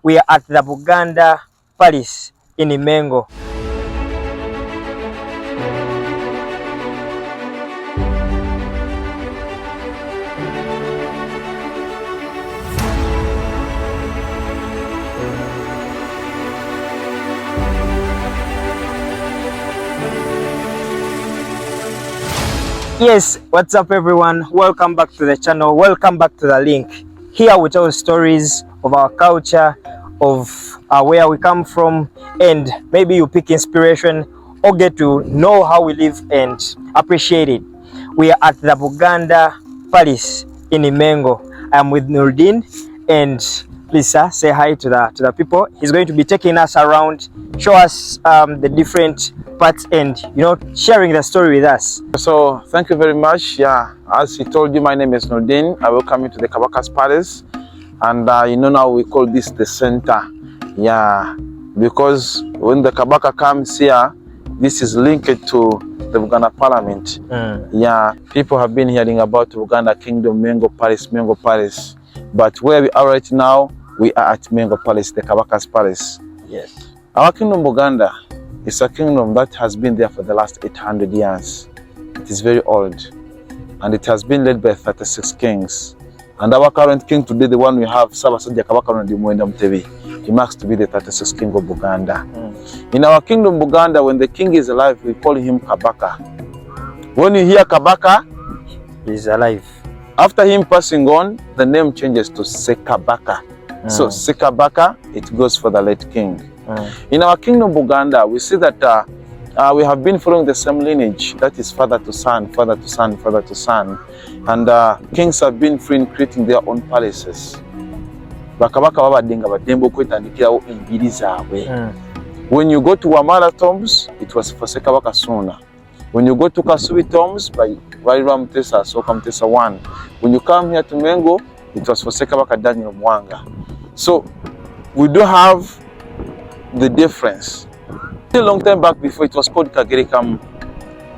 We are at the Buganda Palace in Mengo. Yes, what's up everyone? Welcome back to the channel. Welcome back to the link. Here we tell stories of our culture, of where we come from, and maybe you pick inspiration or get to know how we live and appreciate it. We are at the Buganda Palace in Mengo. I'm with Nurdin, and please sir, say hi to the people. He's going to be taking us around, show us the different parts, and sharing the story with us. So thank you very much. Yeah, as he told you, my name is Nurdin. I welcome you to the Kabaka's Palace, and now we call this the center. Yeah, because when the Kabaka comes here, this is linked to the Buganda Parliament. Yeah, people have been hearing about Buganda Kingdom, Mengo Palace, but where we are right now, we are at Mengo Palace, the Kabaka's Palace. Yes. Our kingdom, Buganda, is a kingdom that has been there for the last 800 years. It is very old, and it has been led by 36 kings. And our current king today, the one we have, Kabaka Ronald Muweda Mutebi, he marks to be the 36th king of Buganda. In our kingdom, Buganda, when the king is alive, we call him Kabaka. When you hear Kabaka, he's alive. After him passing on, the name changes to theKabaka. So theKabaka, it goes for the late king. In our kingdom, Buganda, we see that we have been following the same lineage, that is father to son, father to son, father to son. And kings have been free in creating their own palaces. When you go to Wamala tombs, it was for theKabaka Suna. When you go to Kasubi tombs by Mutesa I. When you come here to Mengo, it was for theKabaka Daniel Mwanga. So we do have the difference. A long time back, before it was called Kagerekamu,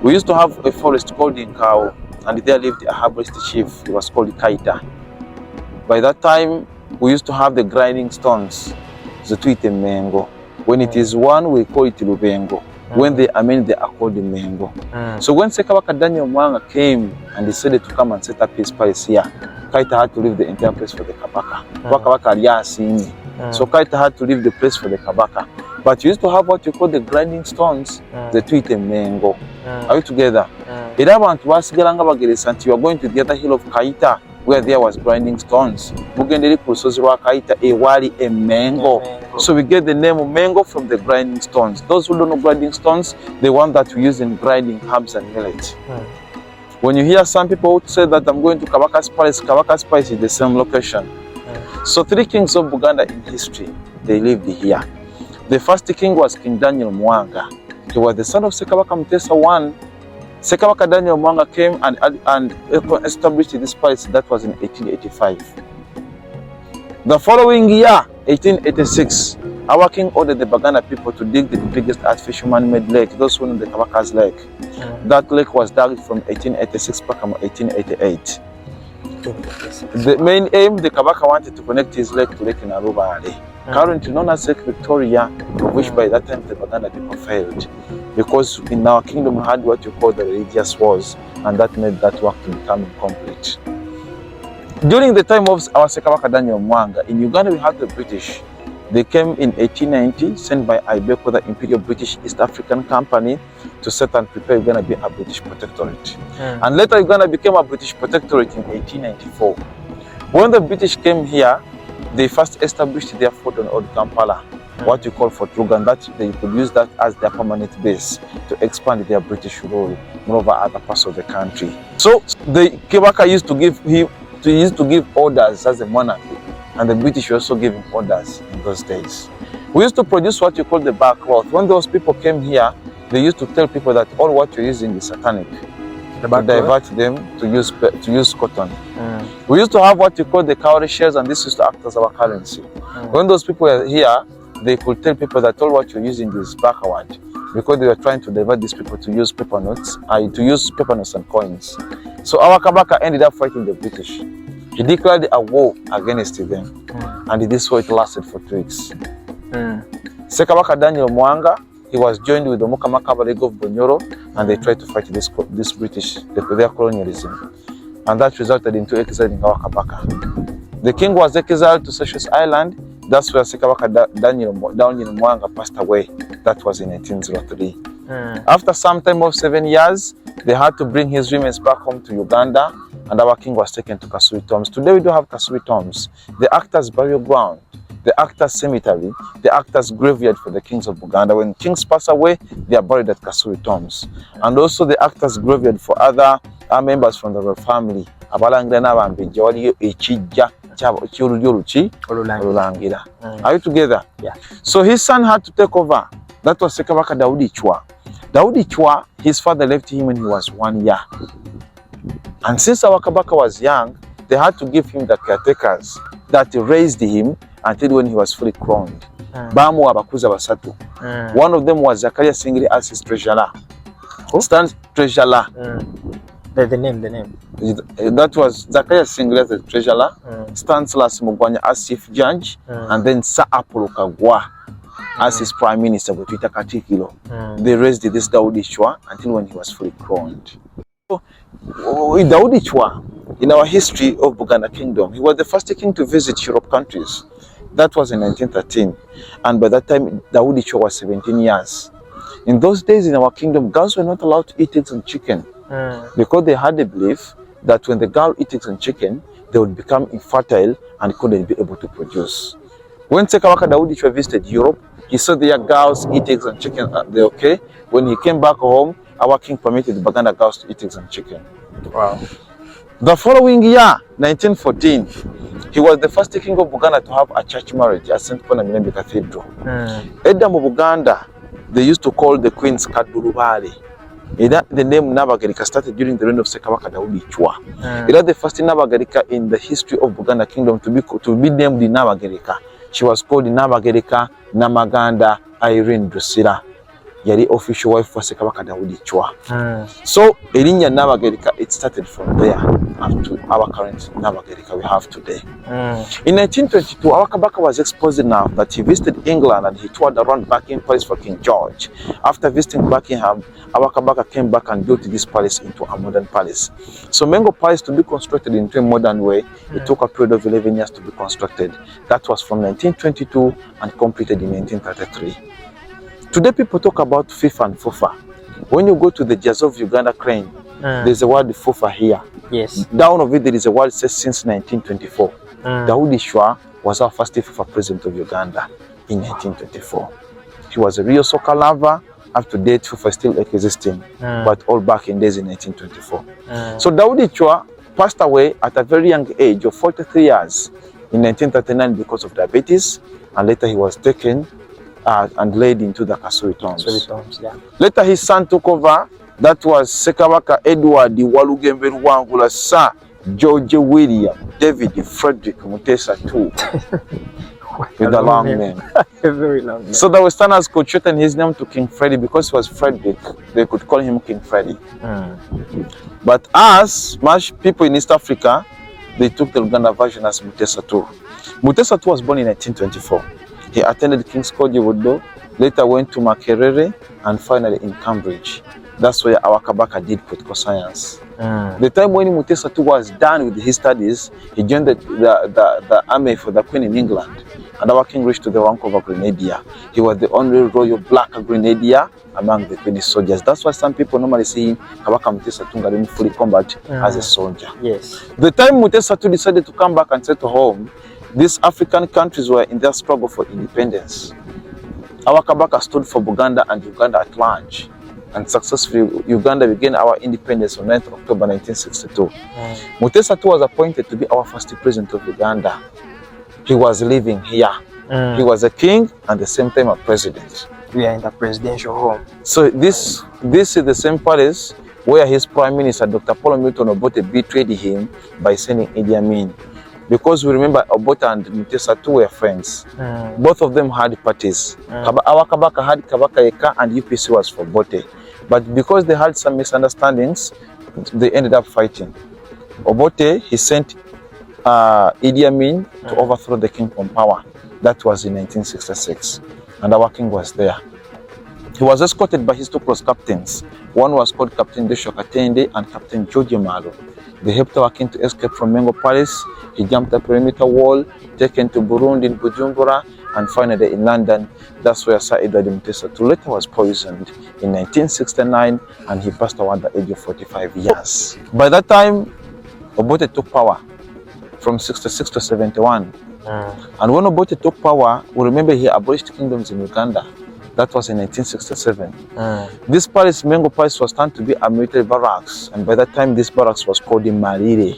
we used to have a forest called Inkao, and there lived a herbalist chief. He was called Kaita. By that time, we used to have the grinding stones, the Tuite Mengo. When it is one, we call it Lubengo. When they are many, they are called Mengo. So when theKabaka Daniel Mwanga came and decided to come and set up his palace here, Kaita had to leave the entire place for the Kabaka. So Kaita had to leave the place for the Kabaka. But you used to have what you call the grinding stones, the Tuite Mengo. Are you together? You are going to the other hill of Kaita, where there was grinding stones. So we get the name of Mengo from the grinding stones. Those who don't know grinding stones, the one that we use in grinding herbs and millet. When you hear some people who say that I'm going to Kabaka's Palace is the same location. So three kings of Buganda in history, they lived here. The first king was King Daniel Mwanga. He was the son of theKabaka Mutesa I. theKabaka Daniel Mwanga came and established this palace. That was in 1885. The following year, 1886, our king ordered the Buganda people to dig the biggest artificial man-made lake, those who know the Kabaka's lake. That lake was dug from 1886 back to 1888. The main aim, the Kabaka wanted to connect his lake to Lake Narubale, currently known as Lake Victoria, of which by that time the Buganda people failed. Because in our kingdom we had what you call the religious wars, and that made that work to become incomplete. During the time of our theKabaka Daniel Mwanga, in Uganda we had the British. They came in 1890, sent by Ibeko, the Imperial British East African Company, to set and prepare Uganda to be a British protectorate. And later Uganda became a British protectorate in 1894. When the British came here, they first established their fort on Old Kampala, what you call Fort Rugan, that they could use that as their permanent base to expand their British rule over other parts of the country. So the Kabaka used to give orders as a monarchy, and the British also gave him orders in those days. We used to produce what you call the bar cloth. When those people came here, they used to tell people that all what you're using is satanic. To divert them to use cotton. We used to have what you call the cowrie shells, and this used to act as our currency. When those people were here, they could tell people that all what you're using is backward, because they were trying to divert these people to use paper notes and coins. So our Kabaka ended up fighting the British. He declared a war against them, and this war it lasted for 2 weeks. Sekabaka Daniel Mwanga, he was joined with the Mukamaka of Bonyoro, and they tried to fight this British, their colonialism, and that resulted into exiling our Kabaka. The king was exiled to Seychelles Island. That's where Sekabaka Daniel Mwanga passed away. That was in 1803. After some time of 7 years, they had to bring his remains back home to Uganda, and our king was taken to Kasui tombs. Today we do have Kasui tombs. They act as burial ground, they act as cemetery, they act as graveyard for the kings of Buganda. When kings pass away, they are buried at Kasui tombs. And also they act as graveyard for other members from the royal family. Are you together? Yeah. So his son had to take over. That was Sekabaka Daudi Chwa. Daudi Chwa, his father left him when he was 1 year. And since our Kabaka was young, they had to give him the caretakers that raised him until when he was fully crowned. Bamu abakuza basatu. One of them was Zakaria Singiri as his treasurer. Stands treasurer. The name. That was Zakaria Singiri as the treasurer. Stanislas Mugwanya as chief judge, and then Sir Apollo Kagwa as his prime minister. They raised this Daudi Chwa until when he was fully crowned. So, Daudi Chwa, in our history of Buganda Kingdom, he was the first king to visit Europe countries. That was in 1913, and by that time Daudi Chwa was 17 years. In those days in our kingdom, girls were not allowed to eat eggs and chicken, because they had a belief that when the girl eats eggs and chicken, they would become infertile and couldn't be able to produce. When Sekabaka Daudi Chwa visited Europe, he saw their girls eat eggs and chicken. They're okay. When he came back home, our king permitted the Buganda girls to eat eggs and chicken. Wow. The following year, 1914, he was the first king of Buganda to have a church marriage at St. Bonaventure Cathedral. Edam of Buganda, they used to call the queens Kadurubale. The name Nabagerika started during the reign of Sekabaka Daudi Chwa. It was the first Nabagerika in the history of Buganda Kingdom to be named the Nabagerika. She was called Nabagerika Namaganda Irene Drusilla. Yari official wife for Sekabaka Daudi Chwa. So Elinya Nabagerika, it started from there up to our current Nabagerika we have today. In 1922, our Kabaka was exposed enough that he visited England and he toured around Buckingham Palace for King George. After visiting Buckingham, our Kabaka came back and built this palace into a modern palace. So Mengo Palace, to be constructed into a modern way, it took a period of 11 years to be constructed. That was from 1922 and completed in 1933. Today people talk about FIFA and FUFA. When you go to the Jazz of Uganda crane, there's a word FUFA here. Yes. Down of it there is a word says since 1924. Daudi Chwa was our first FIFA president of Uganda in 1924. He was a real soccer lover. Up to date, FIFA is still existing, but all back in days in 1924. So Daudi Chwa passed away at a very young age of 43 years in 1939 because of diabetes, and later he was taken and laid into the Kasui tombs. Yeah. Later his son took over. That was Sekabaka Edward Walugembe Rwangula Sir George William David Frederick Mutesa II. With a long name. A very long name. So the Westerners could shorten his name to King Freddy because he was Frederick. They could call him King Freddy. But us, much people in East Africa, they took the Uganda version as Mutesa II. Mutesa II was born in 1924. He attended King's College Wodo, later went to Makerere, and finally in Cambridge. That's where our Kabaka did political science. The time when Mutesa II was done with his studies, he joined the army for the Queen in England, and our king reached to the rank of a grenadier. He was the only royal black grenadier among the Queen's soldiers. That's why some people normally see him, Kabaka Mutesa II, in fully combat as a soldier. Yes. The time Mutesa II decided to come back and settle home, these African countries were in their struggle for independence. Our Kabaka stood for Buganda and Uganda at large, and successfully Uganda began our independence on 9th October 1962. Mutesa II was appointed to be our first president of Uganda. He was living here. He was a king and at the same time a president. We are in the presidential home. So this is the same palace where his prime minister, Dr. Paul Milton Obote, betrayed him by sending Idi Amin. Because we remember Obote and Mutesa II were friends. Both of them had parties. Our Kabaka had Kabaka Eka and UPC was for Obote. But because they had some misunderstandings, they ended up fighting. Obote, he sent Idi Amin to overthrow the king from power. That was in 1966, and our king was there. He was escorted by his two close captains. One was called Captain Joshua Katende and Captain George Malo. They helped our king to escape from Mengo Palace. He jumped the perimeter wall, taken to Burundi in Bujumbura, and finally in London. That's where Sir Edward Mutesa II later was poisoned in 1969, and he passed away at the age of 45 years. By that time, Obote took power from 66 to 71. And when Obote took power, we remember he abolished kingdoms in Uganda. That was in 1967. This palace, Mengo Palace, was turned to be a military barracks, and by that time this barracks was called Marire.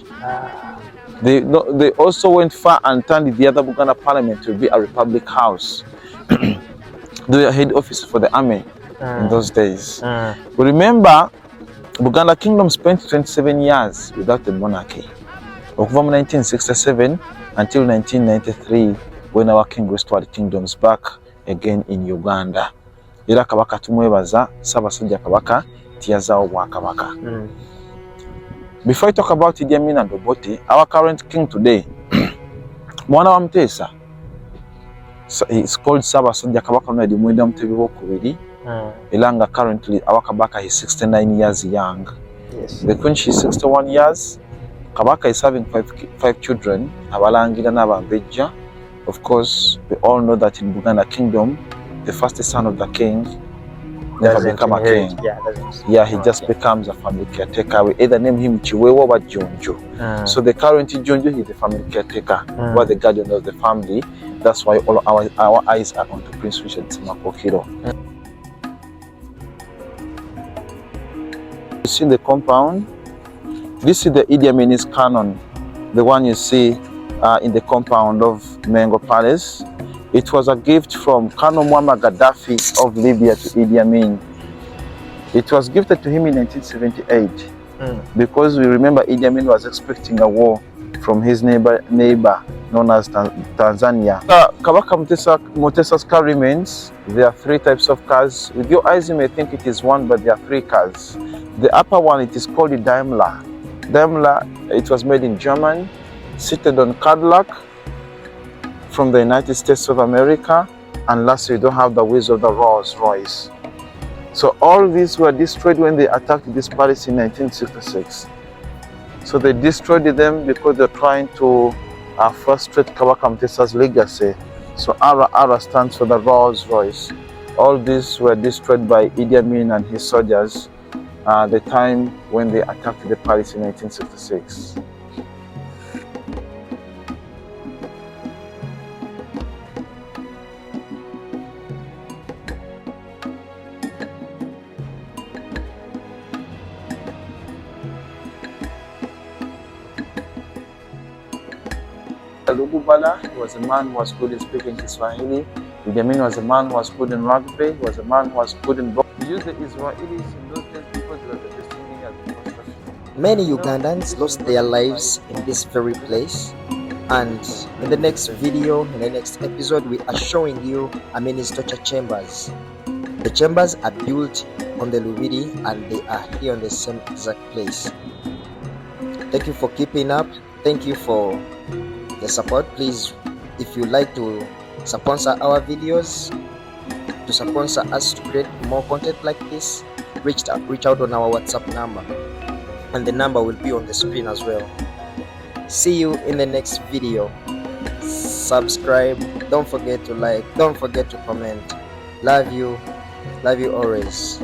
They also went far and turned the other Buganda parliament to be a republic house. The head office for the army in those days. We remember Buganda Kingdom spent 27 years without a monarchy. From 1967 until 1993, when our king restored kingdoms back again in Uganda. Era Kabaka tumwebaza Ssaabasajja Kabaka tiyazaawo Bwakabaka. Before I talk about Idi Amin and Obote, our current king today, mwana wa Mutesa, is called Ssaabasajja Kabaka Ronald Muweda Mutebi. Elanga currently our Kabaka is 69 years young. Yes. The queen, she is 61 years. Kabaka is having five children. Abalangira n'Abambejja. Of course, we all know that in Buganda Kingdom, the first son of the king never become a king. He just becomes a family caretaker. We either name him Chiwewa or Jonjo. So the current Jonjo, he is the family caretaker, or the guardian of the family. That's why all our eyes are on to Prince Richard Semakokiro. You see the compound? This is the Idi Amin's cannon, the one you see in the compound of Mengo Palace. It was a gift from Colonel Muammar Gaddafi of Libya to Idi Amin. It was gifted to him in 1978 because we remember Idi Amin was expecting a war from his neighbor known as Tanzania. Kabaka Mutesa's car remains. There are three types of cars. With your eyes, you may think it is one, but there are three cars. The upper one, it is called the Daimler. Daimler, it was made in Germany, seated on Cadillac from the United States of America, and lastly, you don't have the wheels of the Rolls-Royce. So all these were destroyed when they attacked this palace in 1966. So they destroyed them because they're trying to frustrate Kabaka Mutesa's legacy. So RR stands for the Rolls-Royce. All these were destroyed by Idi Amin and his soldiers the time when they attacked the palace in 1966. Lubala, he was a man who was good in speaking Kiswahili. Idi Amin was a man who was good in rugby. He was a man who was good in boxing. We used the Israelis in those days because they were the best in construction. Many Ugandans lost their lives in this very place. And in the next video, in the next episode, we are showing you Amin's torture chambers. The chambers are built on the Lubiri and they are here on the same exact place. Thank you for keeping up. Thank you for the support. Please, if you like to sponsor our videos, to sponsor us to create more content like this, reach out on our WhatsApp number, and the number will be on the screen as well. See you in the next video. Subscribe, don't forget to like, don't forget to comment. Love you always.